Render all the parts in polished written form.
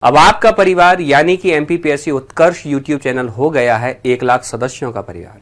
अब आपका परिवार यानी कि एमपीपीएससी उत्कर्ष यूट्यूब चैनल हो गया है 1 लाख सदस्यों का परिवार।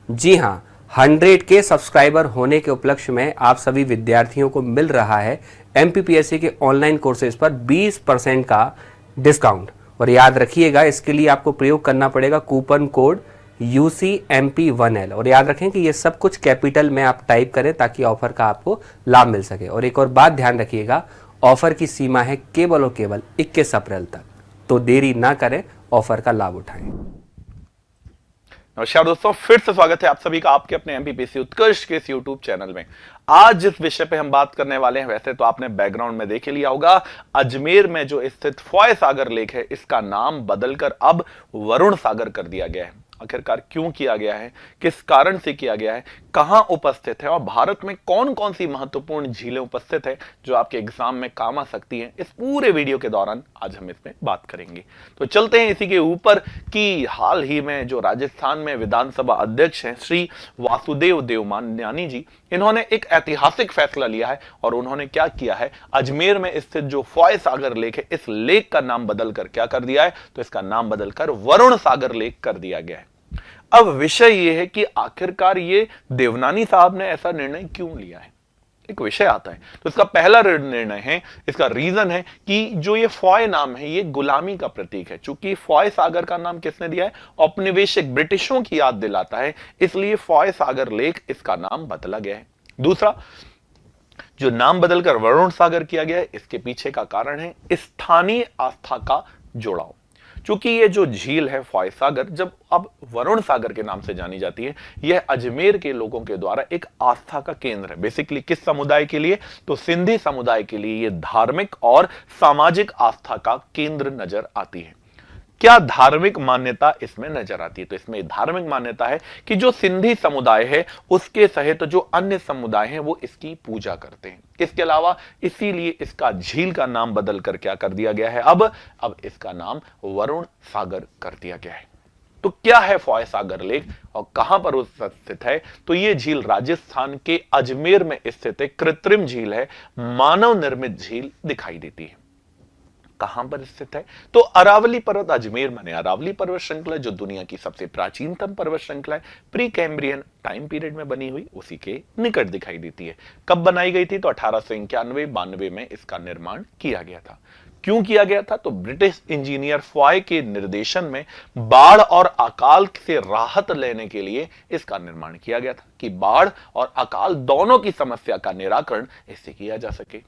जी हां, 100 के सब्सक्राइबर होने के उपलक्ष्य में आप सभी विद्यार्थियों को मिल रहा है एमपीपीएससी के ऑनलाइन कोर्सेज पर 20% का डिस्काउंट। और याद रखिएगा, इसके लिए आपको प्रयोग करना पड़ेगा कूपन कोड UCMP1L। और याद रखें कि ये सब कुछ कैपिटल में आप टाइप करें ताकि ऑफर का आपको लाभ मिल सके। और एक और बात ध्यान रखिएगा, ऑफर की सीमा है केवल और केवल 21 अप्रैल तक, तो देरी ना करें, ऑफर का लाभ उठाएं। नमस्कार दोस्तों, फिर से स्वागत है आप सभी का आपके अपने एमपीपीएससी उत्कर्ष के इस यूट्यूब चैनल में। आज जिस विषय पे हम बात करने वाले हैं, वैसे तो आपने बैकग्राउंड में देख ही लिया होगा, अजमेर में जो स्थित फॉय सागर लेक है, इसका नाम बदलकर अब वरुण सागर कर दिया गया है। आखिरकार क्यों किया गया है, किस कारण से किया गया है, कहां उपस्थित है और भारत में कौन कौन सी महत्वपूर्ण झीलें उपस्थित है जो आपके एग्जाम में काम आ सकती हैं, इस पूरे वीडियो के दौरान आज हम इसमें बात करेंगे। तो चलते हैं इसी के ऊपर कि हाल ही में जो राजस्थान में विधानसभा अध्यक्ष हैं श्री वासुदेव देवनानी जी, इन्होंने एक ऐतिहासिक फैसला लिया है और उन्होंने क्या किया है, अजमेर में स्थित जो फॉय सागर लेक है, इस लेक का नाम बदलकर क्या कर दिया है, तो इसका नाम बदलकर वरुण सागर लेक कर दिया गया है। अब विषय यह है कि आखिरकार ये देवनानी साहब ने ऐसा निर्णय क्यों लिया है, एक विषय आता है। तो इसका पहला निर्णय है, इसका रीजन है कि जो ये फॉय नाम है, ये गुलामी का प्रतीक है। चूंकि फॉय सागर का नाम किसने दिया है, औपनिवेशिक ब्रिटिशों की याद दिलाता है, इसलिए फॉय सागर लेक इसका नाम बदला गया है। दूसरा, जो नाम बदलकर वरुण सागर किया गया है, इसके पीछे का कारण है स्थानीय आस्था का जुड़ाव। चूंकि ये जो झील है फॉय सागर, जब अब वरुण सागर के नाम से जानी जाती है, यह अजमेर के लोगों के द्वारा एक आस्था का केंद्र है। बेसिकली किस समुदाय के लिए, तो सिंधी समुदाय के लिए यह धार्मिक और सामाजिक आस्था का केंद्र नजर आती है। क्या धार्मिक मान्यता इसमें नजर आती है, तो इसमें धार्मिक मान्यता है कि जो सिंधी समुदाय है उसके सहित जो अन्य समुदाय हैं वो इसकी पूजा करते हैं। इसके अलावा इसीलिए इसका झील का नाम बदलकर क्या कर दिया गया है, अब इसका नाम वरुण सागर कर दिया गया है। तो क्या है फॉय सागर लेक और कहां पर स्थित है, तो यह झील राजस्थान के अजमेर में स्थित एक कृत्रिम झील है, मानव निर्मित झील दिखाई देती है। कहां पर स्थित है, तो अरावली पर्वत अजमेर माने अरावली पर्वत श्रृंखला, जो दुनिया की सबसे प्राचीनतम पर्वत श्रृंखला है, प्री कैम्ब्रियन टाइम पीरियड में बनी हुई, उसी के निकट दिखाई देती है। कब बनाई गई थी, तो 1891-92 में इसका निर्माण किया गया था। क्यों किया गया था, तो ब्रिटिश इंजीनियर फॉय के निर्देशन में बाढ़ और अकाल से राहत लेने के लिए इसका निर्माण किया गया था कि बाढ़ और अकाल दोनों की समस्या का निराकरण इससे किया जा सके।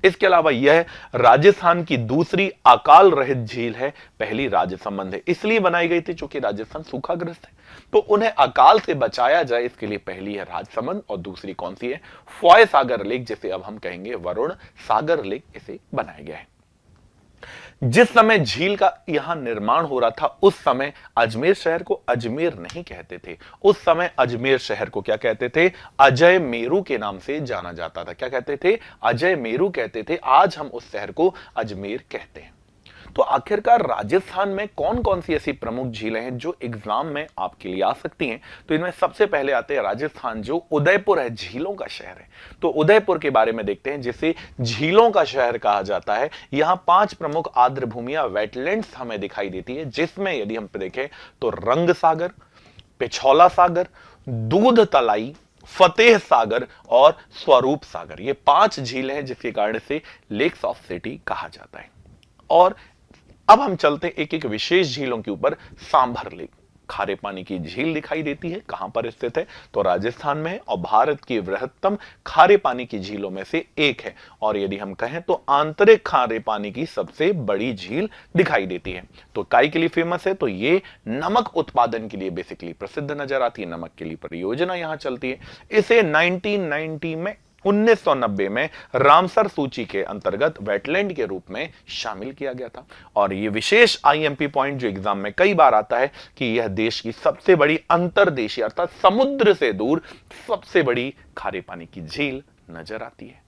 इसके अलावा यह राजस्थान की दूसरी अकाल रहित झील है, पहली राजसमंद है, इसलिए बनाई गई थी चूंकि राजस्थान सूखाग्रस्त है, तो उन्हें अकाल से बचाया जाए, इसके लिए पहली है राजसमंद और दूसरी कौन सी है, फॉय सागर लेक, जिसे अब हम कहेंगे वरुण सागर लेक, इसे बनाया गया है। जिस समय झील का यहां निर्माण हो रहा था, उस समय अजमेर शहर को अजमेर नहीं कहते थे, उस समय अजमेर शहर को क्या कहते थे, अजय मेरू के नाम से जाना जाता था। क्या कहते थे, अजय मेरू कहते थे। आज हम उस शहर को अजमेर कहते हैं। तो आखिरकार राजस्थान में कौन कौन सी ऐसी प्रमुख झीलें हैं जो एग्जाम में आपके लिए आ सकती हैं, तो इनमें सबसे पहले आते हैं राजस्थान, जो उदयपुर है, झीलों का शहर है। तो उदयपुर के बारे में देखते हैं, जिसे झीलों का शहर कहा जाता है। यहां 5 प्रमुख आर्द्र भूमियां, वेटलैंड्स हमें दिखाई देती है, जिसमें यदि हम देखें तो रंग सागर, पिछौला सागर, दूध तलाई, फतेह सागर और स्वरूप सागर, ये 5 झीलें हैं जिसके कारण से लेक्स ऑफ सिटी कहा जाता है। और अब हम चलते हैं एक एक विशेष झीलों के ऊपर। सांभर लेक, खारे पानी की झील दिखाई देती है, कहां पर स्थित है, तो राजस्थान में है और भारत की वृहत्तम खारे पानी की झीलों में से एक है। और यदि हम कहें तो आंतरिक खारे पानी की सबसे बड़ी झील दिखाई देती है। तो काय के लिए फेमस है, तो ये नमक उत्पादन के लिए बेसिकली प्रसिद्ध नजर आती है, नमक के लिए परियोजना यहां चलती है। इसे 1990 में रामसर सूची के अंतर्गत वेटलैंड के रूप में शामिल किया गया था। और यह विशेष आईएमपी पॉइंट जो एग्जाम में कई बार आता है कि यह देश की सबसे बड़ी अंतर्देशीय अर्थात समुद्र से दूर सबसे बड़ी खारे पानी की झील नजर आती है।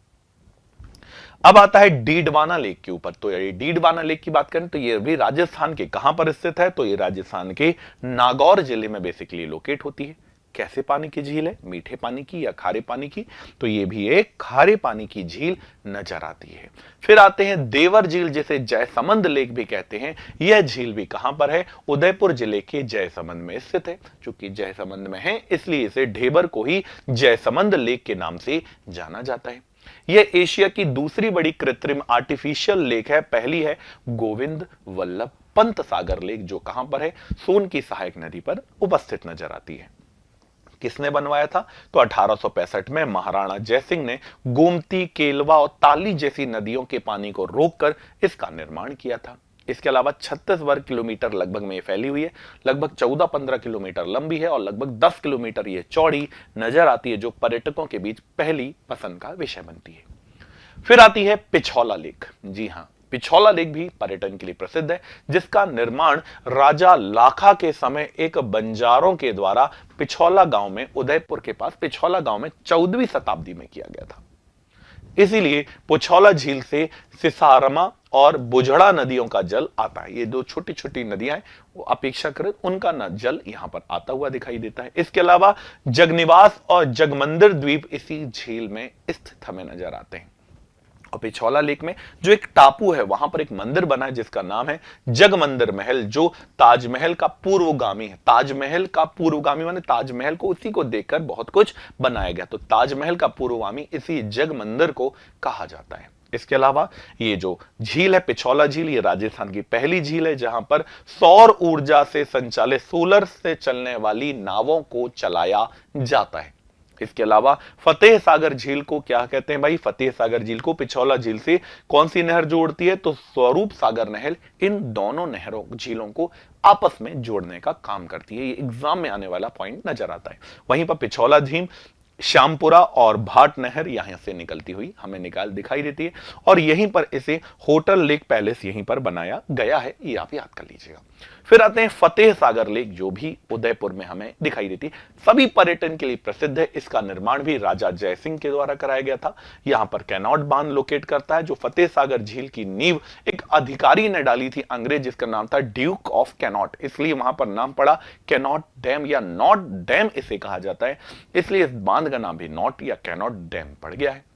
अब आता है डीडवाना लेक के ऊपर। तो ये डीडवाना लेक की बात करें तो ये भी राजस्थान के कहां पर स्थित है, तो ये राजस्थान के नागौर जिले में बेसिकली लोकेट होती है। कैसे पानी की झील है, मीठे पानी की या खारे पानी की? तो ये भी एक खारे पानी की झील नजर आती है। फिर आते हैं देवर झील, जिसे जयसमंद लेक भी कहते हैं। यह झील भी कहां पर है? उदयपुर जिले के जयसमंद में स्थित है। चूंकि जयसमंद में है इसलिए इसे ढेबर को ही जयसमंद लेक के नाम से जाना जाता है। यह एशिया की दूसरी बड़ी कृत्रिम आर्टिफिशियल लेक है। पहली है गोविंद वल्लभ पंत सागर लेक, जो कहां पर है? सोन की सहायक नदी पर उपस्थित नजर आती है। किसने बनवाया था? तो 1865 में महाराणा जयसिंह ने गोमती, केलवा और ताली जैसी नदियों के पानी को रोककर इसका निर्माण किया था। इसके अलावा 36 वर्ग किलोमीटर लगभग में फैली हुई है, लगभग 14-15 किलोमीटर लंबी है और लगभग 10 किलोमीटर ये चौड़ी नजर आती है, जो पर्यटकों के बीच पहली पसंद का विषय बनती है। फिर आती है पिछौला लेक। जी हां, पिछौला लेक भी पर्यटन के लिए प्रसिद्ध है, जिसका निर्माण राजा लाखा के समय एक बंजारों के द्वारा पिछौला गांव में, उदयपुर के पास पिछौला गांव में 14वीं शताब्दी में किया गया था। इसीलिए पिछौला झील से सिसारमा और बुझड़ा नदियों का जल आता है। ये दो छोटी छोटी नदियां हैं, वो अपेक्षाकृत उनका जल यहां पर आता हुआ दिखाई देता है। इसके अलावा जगनिवास और जगमंदिर द्वीप इसी झील में स्थित हमें नजर आते हैं। और पिछौला लेक में जो एक टापू है, वहां पर एक मंदिर बना है जिसका नाम है जगमंदिर महल, जो ताजमहल का पूर्वगामी है। ताजमहल का पूर्वगामी माने ताजमहल को उसी को देखकर बहुत कुछ बनाया गया, तो ताजमहल का पूर्वगामी इसी जगमंदिर को कहा जाता है। इसके अलावा ये जो झील है पिछौला झील, ये राजस्थान की पहली झील है जहां पर सौर ऊर्जा से संचालित सोलर से चलने वाली नावों को चलाया जाता है। इसके अलावा फतेह सागर झील को क्या कहते हैं भाई? फतेह सागर झील को पिछौला झील से कौन सी नहर जोड़ती है? तो स्वरूप सागर नहर इन दोनों नहरों झीलों को आपस में जोड़ने का काम करती है। ये एग्जाम में आने वाला पॉइंट नजर आता है। वहीं पर पिछौला झील श्यामपुरा और भाट नहर यहां से निकलती हुई हमें दिखाई देती है और यहीं पर इसे होटल लेक पैलेस यहीं पर बनाया गया है, ये आप याद कर लीजिएगा। फिर आते हैं फतेह सागर लेक, जो भी उदयपुर में हमें दिखाई देती है। सभी पर्यटन के लिए प्रसिद्ध है। इसका निर्माण भी राजा जयसिंह के द्वारा कराया गया था। यहां पर कैनॉट बांध लोकेट करता है, जो फतेह सागर झील की नींव एक अधिकारी ने डाली थी, अंग्रेज, जिसका नाम था ड्यूक ऑफ कैनॉट, इसलिए वहां पर नाम पड़ा कैनॉट डैम या नॉट डैम इसे कहा जाता है, इसलिए इस बांध का नाम भी नॉट या कैनॉट डैम पड़ गया है।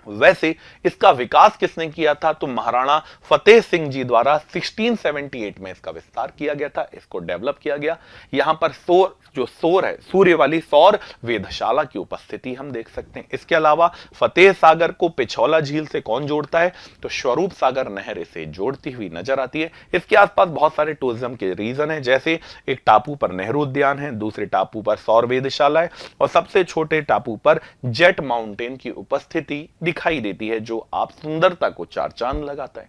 वैसे इसका विकास किसने किया था? तो महाराणा फतेह सिंह जी द्वारा 1678 में इसका विस्तार किया गया था, इसको डेवलप किया गया। यहां पर सौर है, सूर्य वाली सौर वेधशाला की उपस्थिति हम देख सकते हैं। इसके अलावा फतेह सागर को पिछौला झील से कौन जोड़ता है? तो स्वरूप सागर नहर इसे जोड़ती हुई नजर आती है। इसके आसपास बहुत सारे टूरिज्म के रीजन है, जैसे एक टापू पर नेहरू उद्यान है, दूसरे टापू पर सौर वेधशाला है और सबसे छोटे टापू पर जेट माउंटेन की उपस्थिति दिखाई देती है, जो आप सुंदरता को चार चांद लगाता है।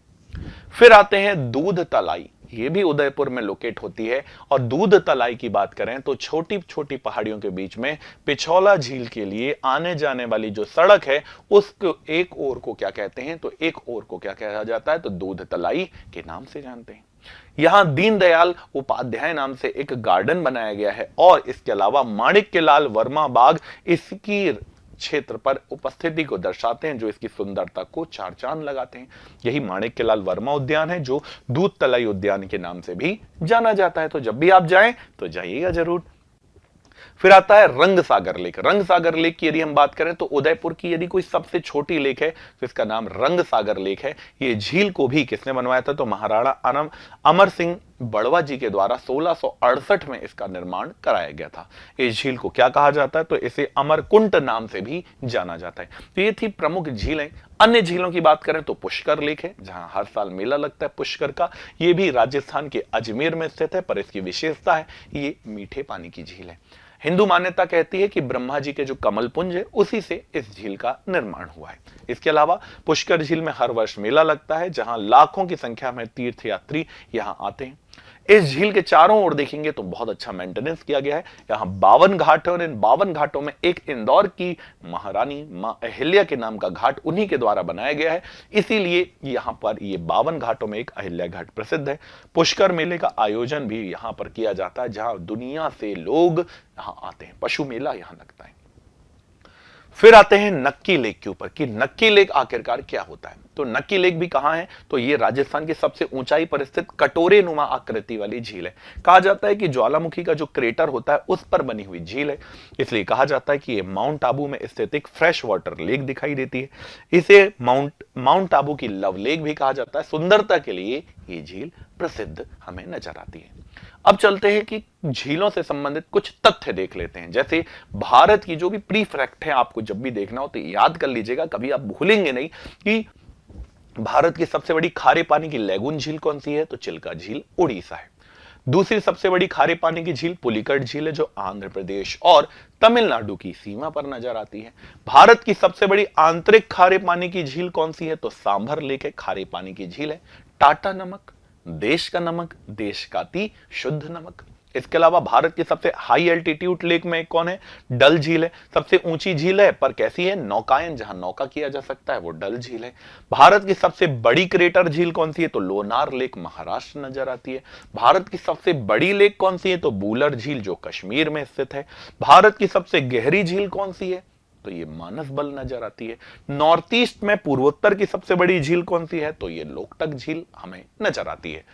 फिर आते हैं दूध तलाई, ये भी उदयपुर में लोकेट होती है। और दूध तलाई की बात करें तो छोटी छोटी पहाड़ियों के बीच में पिछौला झील के लिए आने जाने वाली जो सड़क है, उसको एक ओर को क्या कहते हैं? तो एक ओर को क्या कहा जाता है? तो दूध तलाई के नाम से जानते हैं। यहां दीनदयाल उपाध्याय नाम से एक गार्डन बनाया गया है और इसके अलावा माणिक्यलाल वर्मा बाग इसकी क्षेत्र पर उपस्थिति को दर्शाते हैं, जो इसकी सुंदरता को चार चांद लगाते हैं। यही माणिक्यलाल वर्मा उद्यान है, जो दूध तलाई उद्यान के नाम से भी जाना जाता है। तो जब भी आप जाएं तो जाइएगा जरूर। फिर आता है रंग सागर लेक। रंग सागर लेक की यदि हम बात करें तो उदयपुर की यदि कोई सबसे छोटी लेक है तो इसका नाम रंग सागर लेक है। ये झील को भी किसने बनवाया था? तो महाराणा अमर सिंह बड़वा जी के द्वारा 1668 में इसका निर्माण कराया गया था। इस झील को क्या कहा जाता है? तो इसे अमरकुंट नाम से भी जाना जाता है। तो ये थी प्रमुख झीलें। अन्य झीलों की बात करें तो पुष्कर लेक है, जहां हर साल मेला लगता है पुष्कर का। ये भी राजस्थान के अजमेर में स्थित है, पर इसकी विशेषता है ये मीठे पानी की झील है। हिंदू मान्यता कहती है कि ब्रह्मा जी के जो कमल पुंज है उसी से इस झील का निर्माण हुआ है। इसके अलावा पुष्कर झील में हर वर्ष मेला लगता है, जहां लाखों की संख्या में तीर्थयात्री यहां आते हैं। इस झील के चारों ओर देखेंगे तो बहुत अच्छा मेंटेनेंस किया गया है। यहाँ 52 घाट है और इन 52 घाटों में एक इंदौर की महारानी मां अहिल्या के नाम का घाट उन्हीं के द्वारा बनाया गया है, इसीलिए यहाँ पर ये 52 घाटों में एक अहिल्या घाट प्रसिद्ध है। पुष्कर मेले का आयोजन भी यहाँ पर किया जाता है, जहां दुनिया से लोग यहाँ आते हैं। पशु मेला यहाँ लगता है। फिर आते हैं नक्की लेक के ऊपर कि नक्की लेक आखिरकार क्या होता है। तो नक्की लेक भी कहां है, तो ये राजस्थान की सबसे ऊंचाई पर स्थित कटोरे नुमा आकृति वाली झील है। कहा जाता है कि ज्वालामुखी का जो क्रेटर होता है उस पर बनी हुई झील है, इसलिए कहा जाता है कि ये माउंट आबू में स्थित एक फ्रेश वाटर लेक दिखाई देती है। इसे माउंट आबू की लव लेक भी कहा जाता है। सुंदरता के लिए ये झील प्रसिद्ध हमें नजर आती है। अब चलते हैं कि झीलों से संबंधित कुछ तथ्य देख लेते हैं। जैसे भारत की जो भी प्री फैक्ट है, आपको जब भी देखना हो तो याद कर लीजिएगा, कभी आप भूलेंगे नहीं कि भारत की सबसे बड़ी खारे पानी की लैगून झील कौन सी है, तो चिल्का झील उड़ीसा है। दूसरी सबसे बड़ी खारे पानी की झील पुलिकट झील है, जो आंध्र प्रदेश और तमिलनाडु की सीमा पर नजर आती है। भारत की सबसे बड़ी आंतरिक खारे पानी की झील कौन सी है, तो सांभर लेक है, खारे पानी की झील है। टाटा नमक, देश का नमक, देश का अति शुद्ध नमक। इसके अलावा भारत की सबसे हाई एल्टीट्यूड लेक में कौन है, डल झील है। सबसे ऊंची झील है पर कैसी है, नौकायन, जहां नौका किया जा सकता है वो डल झील है। भारत की सबसे बड़ी क्रेटर झील कौन सी है, तो लोनार लेक महाराष्ट्र नजर आती है। भारत की सबसे बड़ी लेक कौन सी है, तो बूलर झील जो कश्मीर में स्थित है। भारत की सबसे गहरी झील कौन सी है, तो ये मानसबल नजर आती है। नॉर्थ ईस्ट में पूर्वोत्तर की सबसे बड़ी झील कौन सी है, तो ये लोकटक झील हमें नजर आती है।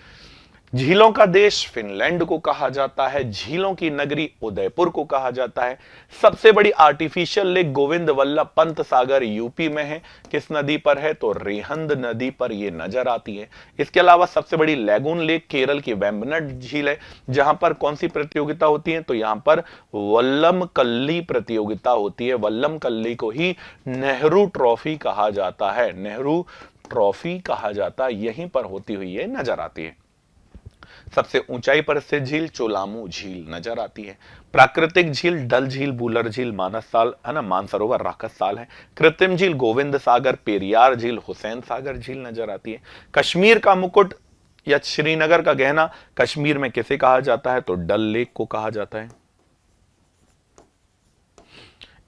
झीलों का देश फिनलैंड को कहा जाता है। झीलों की नगरी उदयपुर को कहा जाता है। सबसे बड़ी artificial lake Govind Vallabh Pant Sagar UP में है। किस नदी पर है, तो रेहंद नदी पर ये नजर आती है। इसके अलावा सबसे बड़ी लैगून लेक केरल की वेम्बनड झील है, जहां पर कौन सी प्रतियोगिता होती है, तो यहां पर वल्लम कल्ली प्रतियोगिता होती है। वल्लम कल्ली को ही नेहरू ट्रॉफी कहा जाता है, नेहरू ट्रॉफी कहा जाता है, यहीं पर होती हुई ये नजर आती है। सबसे ऊंचाई पर स्थित झील चोलामू झील नजर आती है। प्राकृतिक झील डल झील, बूलर झील, मानस साल है ना, मानसरोवर राकस साल है। कृत्रिम झील गोविंद सागर, पेरियार झील, हुसैन सागर झील नजर आती है। कश्मीर का मुकुट या श्रीनगर का गहना कश्मीर में किसे कहा जाता है, तो डल लेक को कहा जाता है।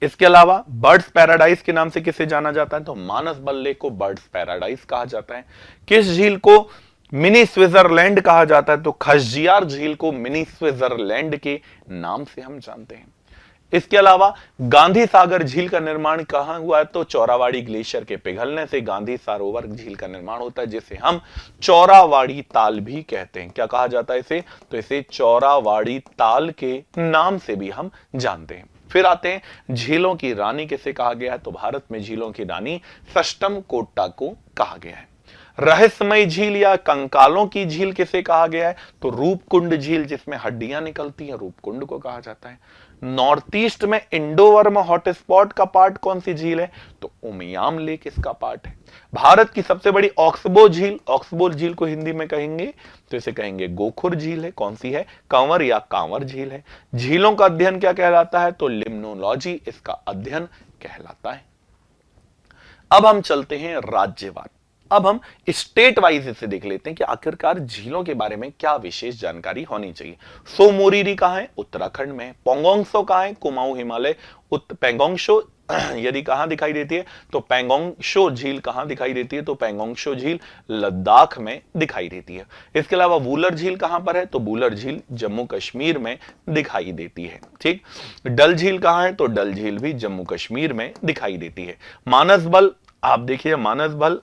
इसके अलावा बर्ड्स पैराडाइज के नाम से किसे जाना जाता है, तो मानस बल लेक को बर्ड्स पैराडाइज कहा जाता है। किस झील को मिनी स्विट्जरलैंड कहा जाता है, तो खजजियार झील को मिनी स्विट्जरलैंड के नाम से हम जानते हैं। इसके अलावा गांधी सागर झील का निर्माण कहां हुआ है, तो चौरावाड़ी ग्लेशियर के पिघलने से गांधी सरोवर झील का निर्माण होता है, जिसे हम चौरावाड़ी ताल भी कहते हैं। क्या कहा जाता है इसे, तो इसे चौरावाड़ी ताल के नाम से भी हम जानते हैं। फिर आते हैं झीलों की रानी किसे कहा गया है, तो भारत में झीलों की रानी सष्टम कोट्टा को कहा गया है। रहस्यमय झील या कंकालों की झील किसे कहा गया है, तो रूपकुंड झील, जिसमें हड्डियां निकलती हैं, रूपकुंड को कहा जाता है। नॉर्थ ईस्ट में इंडोवर्म हॉटस्पॉट का पार्ट कौन सी झील है, तो उमियाम लेक इसका पार्ट है। भारत की सबसे बड़ी ऑक्सबो झील, ऑक्सबो झील को हिंदी में कहेंगे तो इसे कहेंगे गोखुर झील है। कौन सी है, कंवर या कांवर झील है। झीलों का अध्ययन क्या कहलाता है, तो लिम्नोलॉजी इसका अध्ययन कहलाता है। अब हम चलते हैं राज्यवार। अब हम स्टेट वाइज इसे देख लेते हैं कि आखिरकार झीलों के बारे में क्या विशेष जानकारी होनी चाहिए। सो मोरीरी कहां है, उत्तराखंड में। पोंगोंगसो कहां है, कुमाऊं हिमालय। पेंगोंगसो यदि कहां दिखाई देती है, तो पेंगोंगसो झील कहां दिखाई देती है, तो पेंगोंगसो झील लद्दाख में दिखाई देती है। इसके अलावा वूलर झील कहां पर है, तो वूलर झील जम्मू कश्मीर में दिखाई देती है। ठीक। डल झील कहां है, तो डल झील भी जम्मू कश्मीर में दिखाई देती है। मानसबल, आप देखिए मानसबल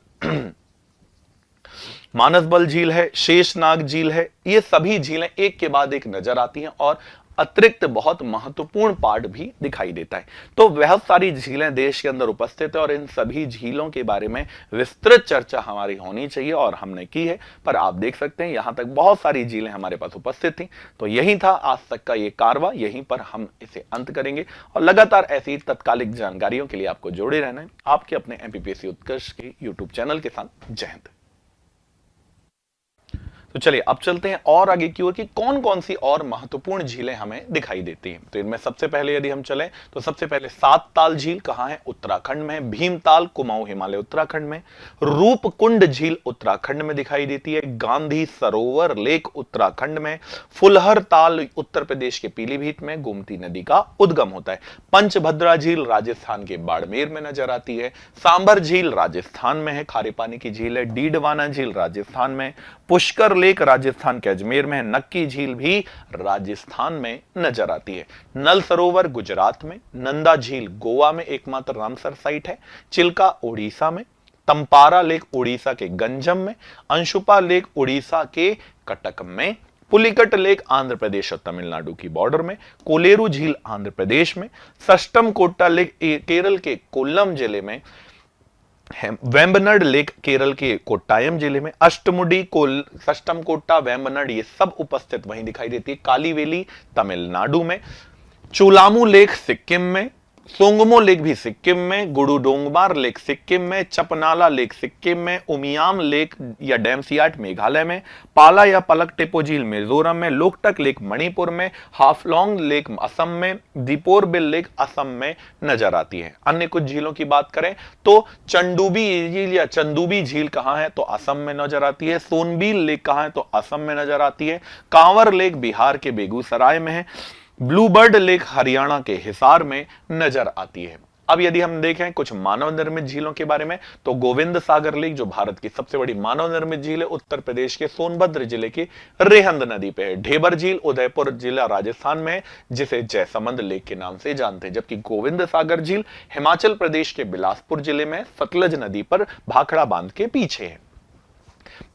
मानसबल झील है, शेषनाग झील है, ये सभी झीलें एक के बाद एक नजर आती हैं और अतिरिक्त बहुत महत्वपूर्ण पार्ट भी दिखाई देता है। तो बहुत सारी झीलें देश के अंदर उपस्थित है और इन सभी झीलों के बारे में विस्तृत चर्चा हमारी होनी चाहिए और हमने की है। पर आप देख सकते हैं यहां तक बहुत सारी झीलें हमारे पास उपस्थित थी। तो यही था आज तक का ये कारवा, यहीं पर हम इसे अंत करेंगे और लगातार ऐसी तत्कालिक जानकारियों के लिए आपको जोड़े रहना है आपके अपने एमपीपीएससी उत्कर्ष के यूट्यूब चैनल के साथ। जय हिंद। तो चलिए अब चलते हैं और आगे की ओर कि कौन कौन सी और महत्वपूर्ण झीलें हमें दिखाई देती हैं। तो इनमें सबसे पहले यदि हम चलें तो सबसे पहले सात ताल झील कहां है, उत्तराखंड में। भीमताल कुमाऊं हिमालय उत्तराखंड में। रूपकुंड झील उत्तराखंड में दिखाई देती है। गांधी सरोवर लेक उत्तराखंड में। फुलहर ताल उत्तर प्रदेश के पीलीभीत में गोमती नदी का उद्गम होता है। पंचभद्रा झील राजस्थान के बाड़मेर में नजर आती है। सांबर झील राजस्थान में है, खारे पानी की झील है। डीडवाना झील राजस्थान में। पुष्कर लेक राजस्थान के अजमेर में है, नक्की झील भी राजस्थान में नजर आती है। नल सरोवर गुजरात में, नंदा झील गोवा में एकमात्र रामसर साइट है, चिल्का ओडिशा में, तंपारा लेक ओडिशा के गंजम में, अंशुपा लेक ओडिशा के कटक में, पुलिकट लेक आंध्र प्रदेश और तमिलनाडु की बॉर्डर में, कोलेरू झील आंध्र प्रदेश में, सष्टम कोट्टा लेक केरल के कोल्लम जिले में, वेम्बनड लेक केरल के कोट्टायम जिले में, अष्टमुडी सष्टम कोट्टा वेम्बनड ये सब उपस्थित वहीं दिखाई देती है कालीवेली तमिलनाडु में, चोलामू लेक सिक्किम में, सोंगमो लेक भी सिक्किम में, गुडुडोंगमार लेक सिक्किम में, चपनाला लेक सिक्किम में, उमियाम लेक या डैमसियाट मेघालय में, पाला या पलक टेपो झील मिजोरम में, लोकटक लेक मणिपुर में, हाफलोंग लेक असम में, दीपोर बिल लेक असम में नजर आती है। अन्य कुछ झीलों की बात करें तो चंडूबी झील या चंदूबी झील कहां है तो असम में नजर आती है, सोनबील लेक कहां है तो असम में नजर आती है, कांवर लेक बिहार के बेगूसराय में है, ब्लूबर्ड लेक हरियाणा के हिसार में नजर आती है। अब यदि हम देखें कुछ मानव निर्मित झीलों के बारे में तो गोविंद सागर लेक जो भारत की सबसे बड़ी मानव निर्मित झील है उत्तर प्रदेश के सोनभद्र जिले की रेहंद नदी पे है। ढेबर झील उदयपुर जिला राजस्थान में है जिसे जयसमंद लेक के नाम से जानते हैं, जबकि गोविंद सागर झील हिमाचल प्रदेश के बिलासपुर जिले में सतलज नदी पर भाखड़ा बांध के पीछे है।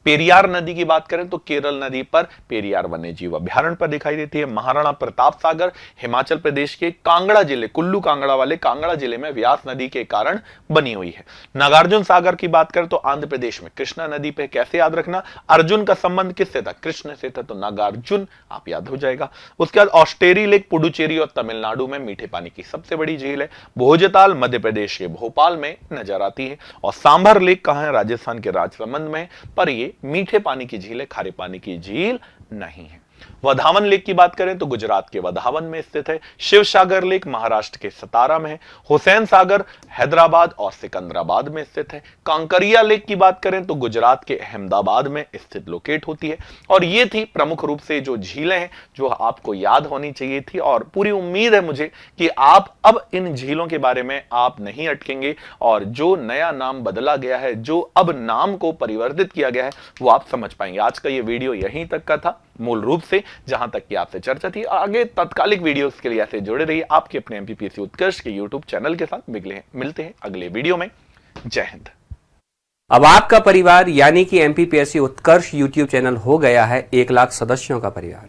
पेरियार नदी की बात करें तो केरल नदी पर पेरियार वन्यजीव अभ्यारण्य पर दिखाई देती है। महाराणा प्रताप सागर हिमाचल प्रदेश के कांगड़ा जिले कुल्लू कांगड़ा वाले कांगड़ा जिले में व्यास नदी के कारण बनी हुई है। नागार्जुन सागर की बात करें तो आंध्र प्रदेश में कृष्णा नदी पे, कैसे याद रखना, अर्जुन का संबंध किससे था, कृष्ण से था, तो नागार्जुन आप याद हो जाएगा। उसके बाद ऑस्टेरी लेक पुडुचेरी और तमिलनाडु में मीठे पानी की सबसे बड़ी झील है। भोजताल मध्य प्रदेश के भोपाल में नजर आती है और सांभर लेक कहां है, राजस्थान के राजसमंद में, पर ये मीठे पानी की झील है, खारे पानी की झील नहीं है। वधावन लेक की बात करें तो गुजरात के वधावन में स्थित है। शिवसागर लेक महाराष्ट्र के सतारा में है। हुसैन सागर हैदराबाद और सिकंदराबाद में स्थित है। कांकरिया लेक की बात करें तो गुजरात के अहमदाबाद में स्थित लोकेट होती है। और ये थी प्रमुख रूप से जो झीलें हैं जो आपको याद होनी चाहिए थी, और पूरी उम्मीद है मुझे कि आप अब इन झीलों के बारे में आप नहीं अटकेंगे और जो नया नाम बदला गया है, जो अब नाम को परिवर्तित किया गया है, वो आप समझ पाएंगे। आज का ये वीडियो यहीं तक का था मूल रूप से, जहां तक की आपसे चर्चा थी। आगे तत्कालिक वीडियोस के लिए ऐसे जुड़े रहिए आपके अपने एमपीपीएससी उत्कर्ष के यूट्यूब चैनल के साथ। मिलते हैं अगले वीडियो में। जय हिंद। अब आपका परिवार यानी कि एमपीपीएससी उत्कर्ष यूट्यूब चैनल हो गया है 1 लाख सदस्यों का परिवार।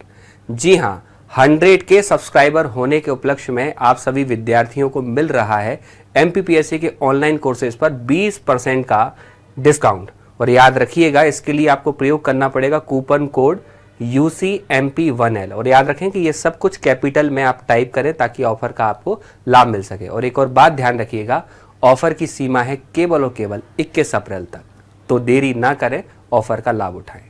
जी हां, 100K सब्सक्राइबर होने के उपलक्ष्य में आप सभी विद्यार्थियों को मिल रहा है एमपीपीएससी के ऑनलाइन कोर्सेज पर 20% का डिस्काउंट। और याद रखिएगा, इसके लिए आपको प्रयोग करना पड़ेगा कूपन कोड UCMP1L। और याद रखें कि ये सब कुछ कैपिटल में आप टाइप करें ताकि ऑफर का आपको लाभ मिल सके। और एक और बात ध्यान रखिएगा, ऑफर की सीमा है केवल और केवल 21 अप्रैल तक, तो देरी ना करें, ऑफर का लाभ उठाएं।